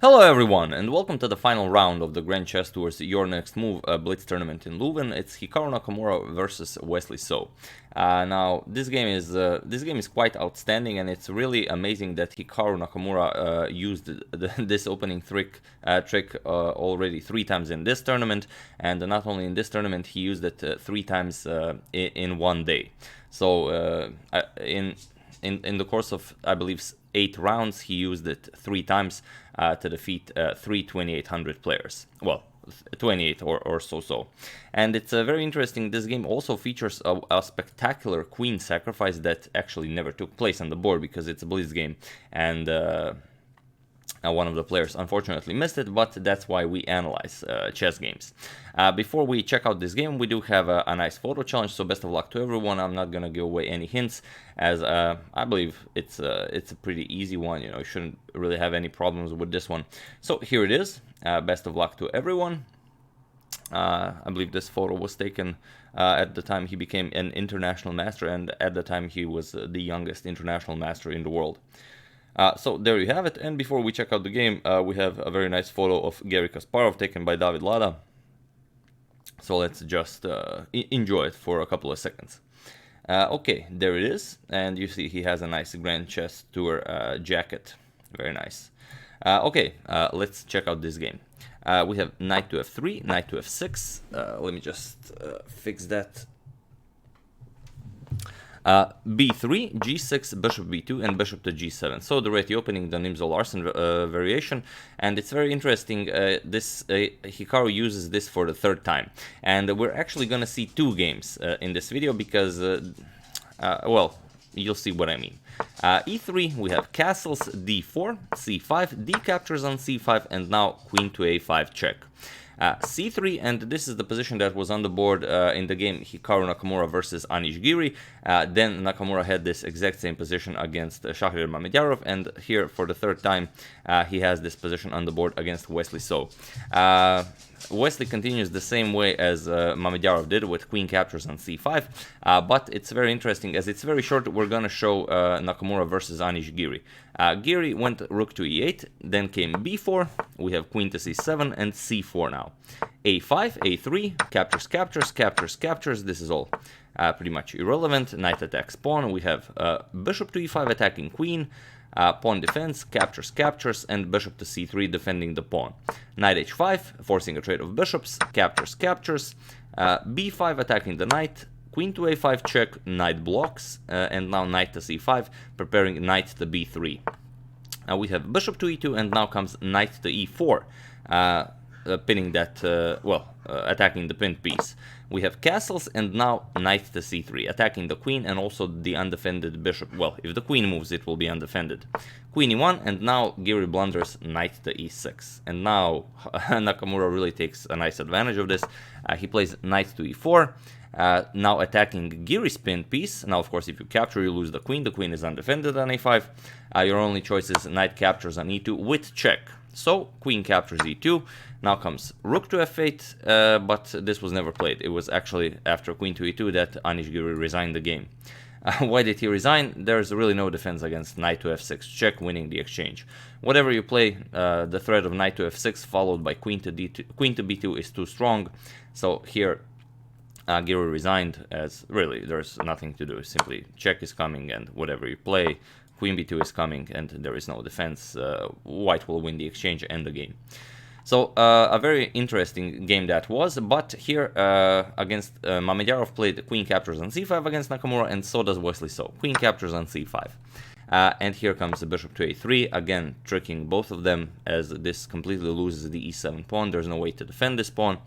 Hello everyone, and welcome to the final round of the Grand Chess Tour's Your Next Move Blitz tournament in Leuven. It's Hikaru Nakamura versus Wesley. Now this game is quite outstanding, and it's really amazing that Hikaru Nakamura used this opening trick already 3 times in this tournament, and not only in this tournament, he used it 3 times in one day. So in the course of, I believe, 8 rounds, he used it 3 times to defeat 2800 players. Well, 28 or so. And it's very interesting. This game also features a spectacular queen sacrifice that actually never took place on the board because it's a Blitz game, and one of the players unfortunately missed it, but that's why we analyze chess games. Before we check out this game, we do have a nice photo challenge, so best of luck to everyone. I'm not gonna give away any hints, as I believe it's a pretty easy one. You shouldn't really have any problems with this one. So here it is. Best of luck to everyone. I believe this photo was taken at the time he became an international master, and at the time he was the youngest international master in the world. So there you have it, and before we check out the game, we have a very nice photo of Garry Kasparov taken by David Lada. So let's just enjoy it for a couple of seconds. Okay, there it is, and you see he has a nice Grand Chess Tour jacket. Very nice. Okay, let's check out this game. We have knight to f3, knight to f6. Let me just fix that. b3, g6, bishop b2, and bishop to g7. So the Reti Opening, the Nimzo-Larsen variation, and it's very interesting. Hikaru uses this for the 3rd time, and we're actually gonna see 2 games in this video because, well, you'll see what I mean. e3, we have castles, d4, c5, d captures on c5, and now queen to a5 check. c3, and this is the position that was on the board in the game Hikaru Nakamura versus Anish Giri. Then Nakamura had this exact same position against Shahriar Mamedyarov, and here for the 3rd time he has this position on the board against Wesley. So Wesley continues the same way as Mamedyarov did with queen captures on c5, but it's very interesting as it's very short. We're gonna show Nakamura versus Anish Giri. Giri went rook to e8, then came b4, we have queen to c7 and c4 now. a5, a3, captures, captures, captures, captures, this is all pretty much irrelevant. Knight attacks pawn, we have bishop to e5 attacking queen, pawn defense, captures, captures, and bishop to c3 defending the pawn. Knight h5, forcing a trade of bishops, captures, captures, b5 attacking the knight, queen to a5 check, knight blocks, and now knight to c5, preparing knight to b3. We have bishop to e2, and now comes knight to e4, pinning that, attacking the pinned piece. We have castles, and now knight to c3, attacking the queen and also the undefended bishop. Well, if the queen moves, it will be undefended. Queen e1, and now Giri blunders knight to e6. And now Nakamura really takes a nice advantage of this. He plays knight to e4, now attacking Giri's pinned piece. Now, of course, if you capture, you lose the queen. The queen is undefended on a5. Your only choice is knight captures on e2 with check. So, queen captures e2, now comes rook to f8, but this was never played. It was actually after queen to e2 that Anish Giri resigned the game. Why did he resign? There's really no defense against knight to f6 check, winning the exchange. Whatever you play, the threat of knight to f6 followed by queen to b2 is too strong. So here, Giri resigned, as really there's nothing to do. Simply check is coming, and whatever you play, queen b2 is coming, and there is no defense. White will win the exchange and the game. So a very interesting game that was, but here against Mamedyarov played queen captures on c5 against Nakamura, and so does Wesley. So queen captures on c5. And here comes the bishop to a3, again tricking both of them, as this completely loses the e7 pawn. There's no way to defend this pawn.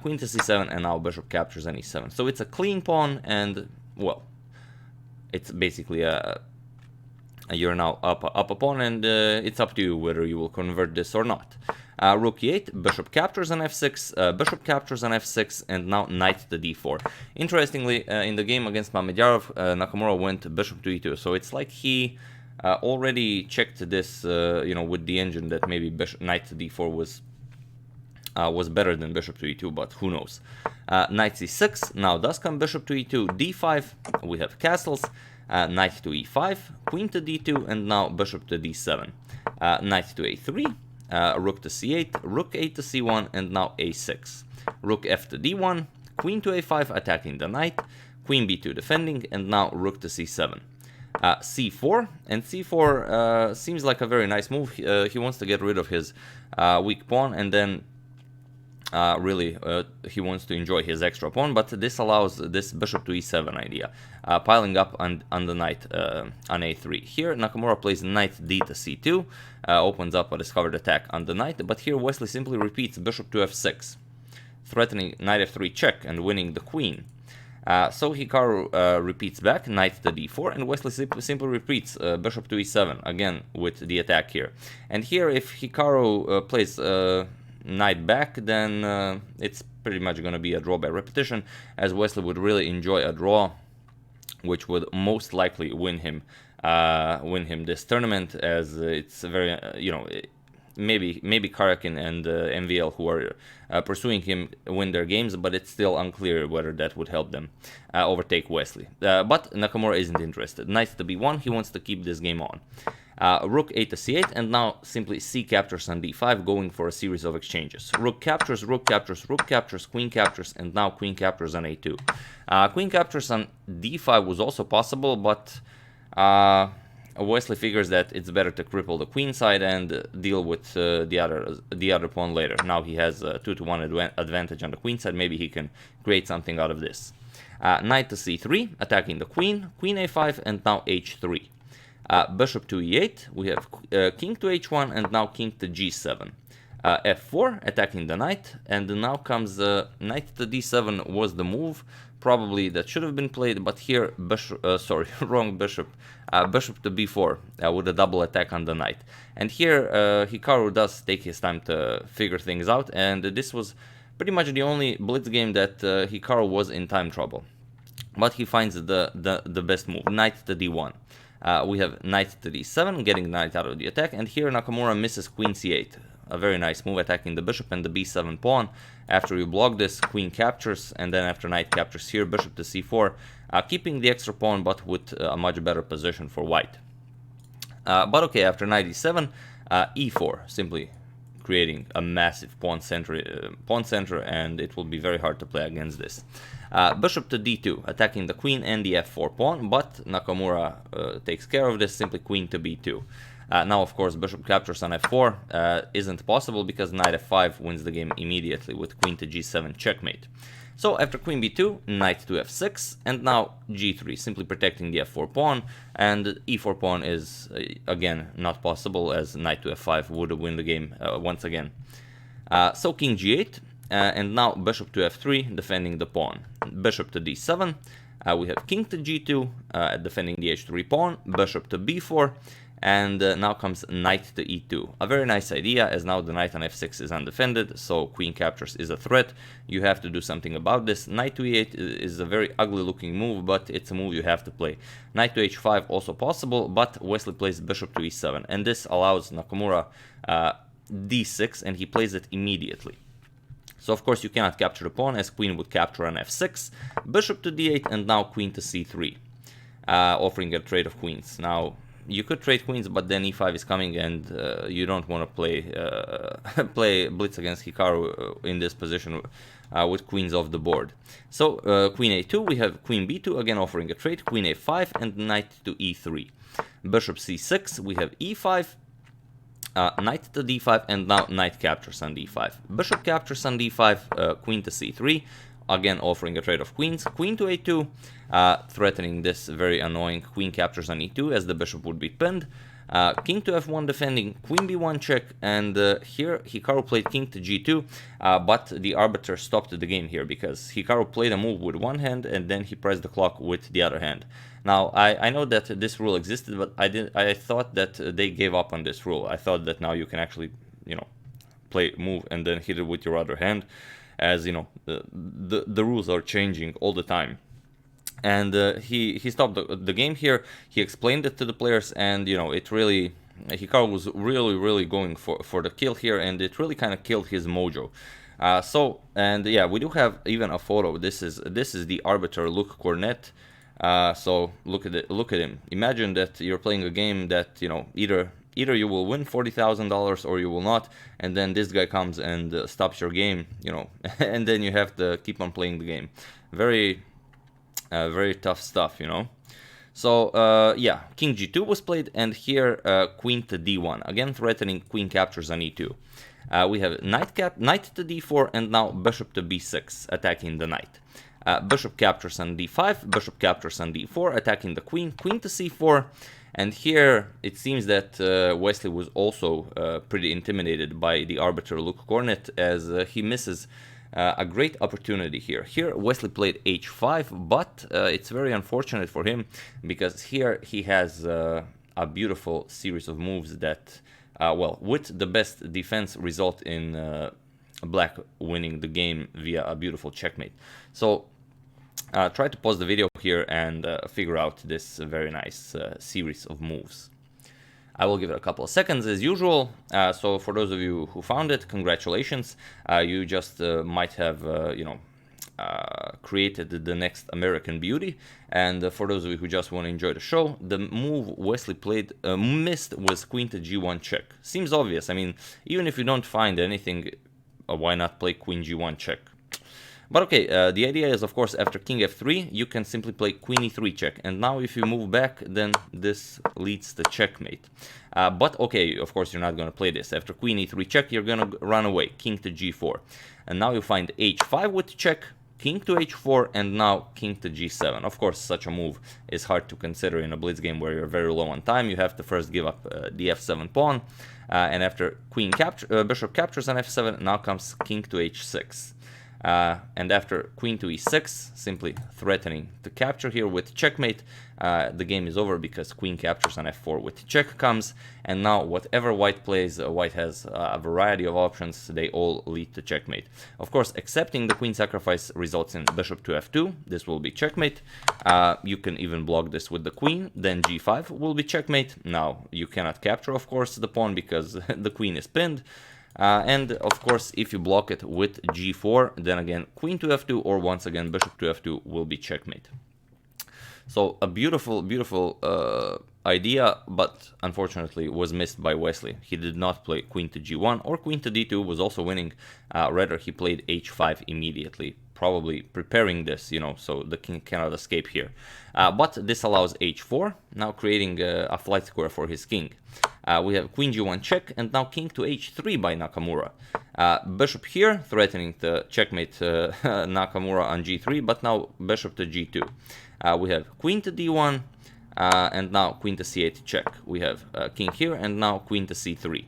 Queen to c7, and now bishop captures on e7. So it's a clean pawn, and, well, it's basically you're now up a pawn, and it's up to you whether you will convert this or not. Rook e8, bishop captures on f6, bishop captures on f6, and now knight to d4. Interestingly, in the game against Mamedyarov, Nakamura went bishop to e2, so it's like he already checked this, with the engine, that maybe knight to d4 was better than bishop to e2, but who knows. Knight c6, now does come bishop to e2, d5, we have castles, knight to e5, queen to d2, and now bishop to d7. Knight to a3, rook to c8, rook 8 to c1, and now a6. Rook f to d1, queen to a5 attacking the knight, queen b2 defending, and now rook to c7. C4, and c4 seems like a very nice move. He wants to get rid of his weak pawn, and then really he wants to enjoy his extra pawn, but this allows this bishop to e7 idea, piling up on the knight on a3. Here Nakamura plays knight d to c2, opens up a discovered attack on the knight, but here Wesley simply repeats bishop to f6, threatening knight f3 check and winning the queen. So Hikaru repeats back, knight to d4, and Wesley simply repeats bishop to e7, again with the attack here. And here if Hikaru plays knight back, then it's pretty much going to be a draw by repetition, as Wesley would really enjoy a draw, which would most likely win him this tournament, as it's very, maybe Karakin and MVL who are pursuing him win their games, but it's still unclear whether that would help them overtake Wesley. But Nakamura isn't interested. Knight to b1, he wants to keep this game on. Rook 8 to c8, and now simply c captures on d5, going for a series of exchanges. Rook captures, rook captures, rook captures, queen captures, and now queen captures on a2. Queen captures on d5 was also possible, but Wesley figures that it's better to cripple the queen side and deal with the other pawn later. Now he has a 2-to-1 advantage on the queen side. Maybe he can create something out of this. Knight to c3, attacking the queen, queen a5, and now h3. Bishop to e8, we have king to h1, and now king to g7. F4, attacking the knight, and now comes knight to d7 was the move, probably that should have been played, but here, wrong bishop, bishop to b4 with a double attack on the knight. And here Hikaru does take his time to figure things out, and this was pretty much the only blitz game that Hikaru was in time trouble. But he finds the best move, knight to d1. We have knight to d7, getting the knight out of the attack, and here Nakamura misses queen c8. A very nice move, attacking the bishop and the b7 pawn. After you block this, queen captures, and then after knight captures here, bishop to c4, keeping the extra pawn, but with a much better position for white. But okay, after knight e7, e4, simply creating a massive pawn center, and it will be very hard to play against this. Bishop to d2, attacking the queen and the f4 pawn, but Nakamura takes care of this, simply queen to b2. Now, of course, bishop captures on f4 isn't possible because knight f5 wins the game immediately with queen to g7 checkmate. So after queen b2, knight to f6, and now g3, simply protecting the f4 pawn, and e4 pawn is, again, not possible, as knight to f5 would win the game once again. So king g8, and now bishop to f3, defending the pawn. Bishop to d7, we have king to g2, defending the h3 pawn, bishop to b4, and now comes knight to e2. A very nice idea, as now the knight on f6 is undefended, so queen captures is a threat. You have to do something about this. Knight to e8 is a very ugly looking move, but it's a move you have to play. Knight to h5 also possible, but Wesley plays bishop to e7, and this allows Nakamura d6, and he plays it immediately. So of course you cannot capture the pawn, as queen would capture on f6, bishop to d8, and now queen to c3, offering a trade of queens. Now, you could trade queens, but then e5 is coming, and you don't want to play blitz against Hikaru in this position with queens off the board. So queen a2, we have queen b2, again offering a trade, queen a5, and knight to e3. Bishop c6, we have e5, knight to d5, and now knight captures on d5. Bishop captures on d5, queen to c3, again offering a trade of queens. Queen to a2, threatening this very annoying queen captures on e2, as the bishop would be pinned. King to f1 defending, queen b1 check, and here Hikaru played king to g2, but the arbiter stopped the game here, because Hikaru played a move with one hand, and then he pressed the clock with the other hand. Now, I know that this rule existed, but I thought that they gave up on this rule. I thought that now you can actually, play move and then hit it with your other hand, as the rules are changing all the time. And he stopped the game here. He explained it to the players, and it really, Hikaru was really going for the kill here, and it really kind of killed his mojo. Yeah, we do have even a photo. This is the arbiter, Luke Cornet. So look at him. Imagine that you're playing a game that either either you will win $40,000 or you will not, and then this guy comes and stops your game, you know, and then you have to keep on playing the game. Very tough stuff, you know. So yeah, king g2 was played, and here queen to d1, again threatening queen captures on e2. We have knight to d4, and now bishop to b6, attacking the knight. Bishop captures on d5, bishop captures on d4, attacking the queen, queen to c4, and here it seems that Wesley was also pretty intimidated by the arbiter Luke Cornet, as he misses a great opportunity here. Here Wesley played h5, but it's very unfortunate for him, because here he has a beautiful series of moves that, well, with the best defense, result in black winning the game via a beautiful checkmate. So try to pause the video here and figure out this very nice series of moves. I will give it a couple of seconds as usual. So for those of you who found it, congratulations. You just might have, you know, created the next American Beauty. And for those of you who just want to enjoy the show, the move Wesley played missed was queen to g1 check. Seems obvious. I mean, even if you don't find anything, why not play queen g1 check? But okay, the idea is, of course, after king f3, you can simply play queen e3 check. And now if you move back, then this leads to checkmate. But okay, of course, you're not going to play this. After queen e3 check, you're going to run away, king to g4. And now you find h5 with check, king to h4, and now king to g7. Of course, such a move is hard to consider in a blitz game where you're very low on time. You have to first give up the f7 pawn. And after bishop captures on f7, now comes king to h6. And after queen to e6, simply threatening to capture here with checkmate, the game is over because queen captures on f4 with check comes, and now whatever white plays, white has a variety of options, they all lead to checkmate. Of course, accepting the queen sacrifice results in bishop to f2, this will be checkmate. You can even block this with the queen, then g5 will be checkmate. Now, you cannot capture, of course, the pawn because the queen is pinned. And of course, if you block it with g4, then again queen to f2, or once again bishop to f2 will be checkmate. So a beautiful idea, but unfortunately was missed by Wesley. He did not play queen to g1 or queen to d2 was also winning. Rather, he played h5 immediately, probably preparing this, you know, so the king cannot escape here. But this allows h4, now creating a flight square for his king. We have queen g1 check, and now king to h3 by Nakamura. Bishop here, threatening to checkmate Nakamura on g3, but now bishop to g2. We have queen to d1, and now queen to c8 check. We have king here, and now queen to c3.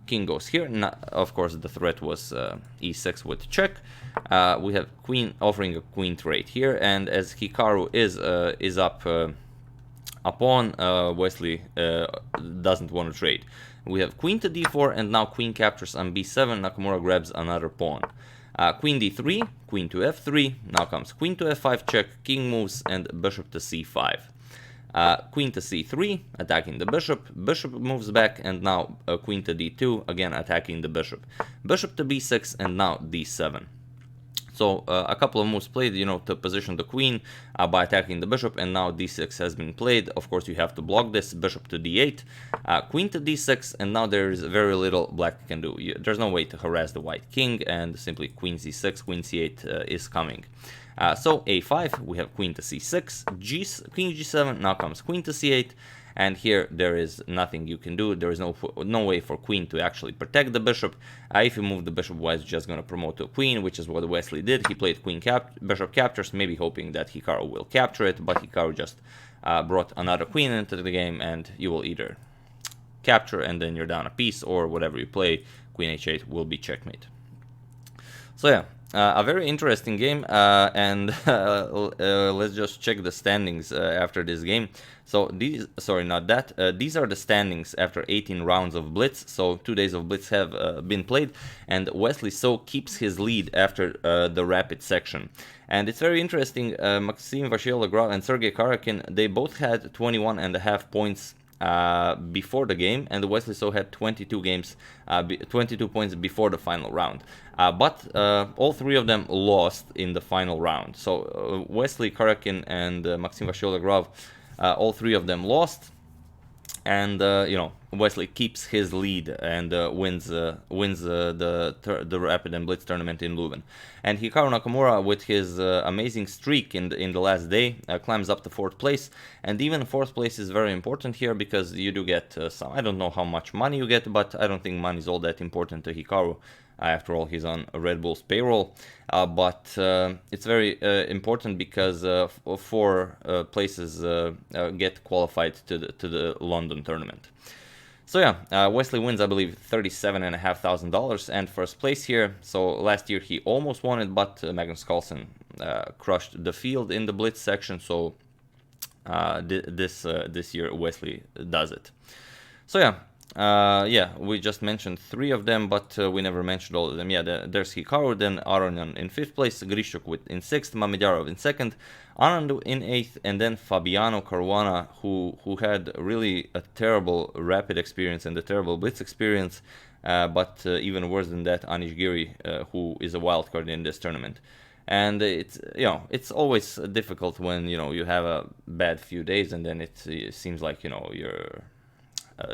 King goes here. Of course, the threat was e6 with check. We have queen offering a queen trade here, and as Hikaru is up a pawn, Wesley doesn't want to trade. We have queen to d4, and now queen captures on b7. Nakamura grabs another pawn. Queen d3, queen to f3. Now comes queen to f5 check, king moves, and bishop to c5. Queen to c3, attacking the bishop. Bishop moves back, and now queen to d2, again attacking the bishop. Bishop to b6, and now d7. So a couple of moves played, you know, to position the queen by attacking the bishop, and now d6 has been played. Of course, you have to block this. Bishop to d8, queen to d6, and now there is very little black can do. There's no way to harass the white king, and simply queen c6, queen c8 is coming. So a5, we have queen to c6, queen g7, now comes queen to c8, and here there is nothing you can do. There is no way for queen to actually protect the bishop. If you move the bishop, White's just going to promote to a queen, which is what Wesley did. He played bishop captures, maybe hoping that Hikaru will capture it, but Hikaru just brought another queen into the game, and you will either capture and then you're down a piece, or whatever you play, queen h8 will be checkmate. So yeah, a very interesting game, and let's just check the standings after this game. So these, sorry, not that. These are the standings after 18 rounds of Blitz. So 2 days of Blitz have been played, and Wesley so keeps his lead after the rapid section. And it's very interesting. Maxim Vachier-Lagrave and Sergei Karakin, they both had 21.5 points before the game, and Wesley so had 22 points before the final round. But all three of them lost in the final round. So Wesley, Karakin, and Maxim Vachier-Lagrave, all three of them lost. And you know, Wesley keeps his lead and wins the Rapid and Blitz tournament in Leuven. And Hikaru Nakamura, with his amazing streak in the last day, climbs up to 4th place. And even 4th place is very important here because you do get some. I don't know how much money you get, but I don't think money is all that important to Hikaru. After all, he's on Red Bull's payroll, but it's very important because 4 places get qualified to the London tournament. So yeah, Wesley wins, I believe, $37,500 and 1st place here. So last year he almost won it, but Magnus Carlsen crushed the field in the Blitz section. So this year Wesley does it. So yeah, we just mentioned 3 of them, but we never mentioned all of them. Yeah, there's Hikaru, then Aronin in 5th place, Grishuk in 6th, Mamedyarov in 2nd, Anand in 8th, and then Fabiano Caruana, who had really a terrible Rapid experience and a terrible Blitz experience, but even worse than that, Anish Giri, who is a wildcard in this tournament. And it's always difficult when you have a bad few days and then it seems like you're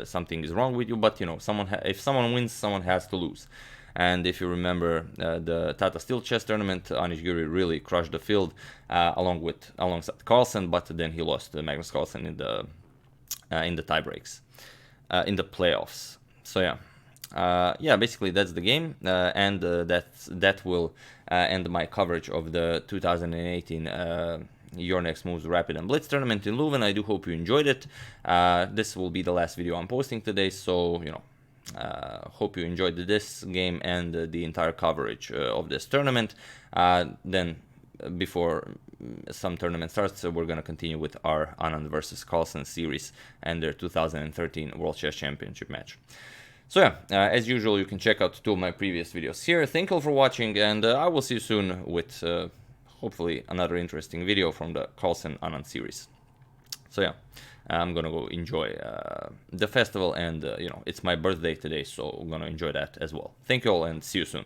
something is wrong with you, but if someone wins, someone has to lose. And if you remember the Tata Steel Chess tournament, Anish Giri really crushed the field alongside Carlsen, but then he lost Magnus Carlsen in the tie breaks, in the playoffs. So yeah, basically that's the game, and that will end my coverage of the 2018 Your Next Moves Rapid and Blitz tournament in Leuven. I do hope you enjoyed it. This will be the last video I'm posting today, so hope you enjoyed this game and the entire coverage of this tournament. Then before some tournament starts, we're going to continue with our Anand versus Carlsen series and their 2013 World Chess Championship match. So yeah, as usual, you can check out 2 of my previous videos here. Thank you all for watching, and I will see you soon with hopefully another interesting video from the Carlsen Anand series. So yeah, I'm gonna go enjoy the festival, and it's my birthday today, so I'm gonna enjoy that as well. Thank you all, and see you soon.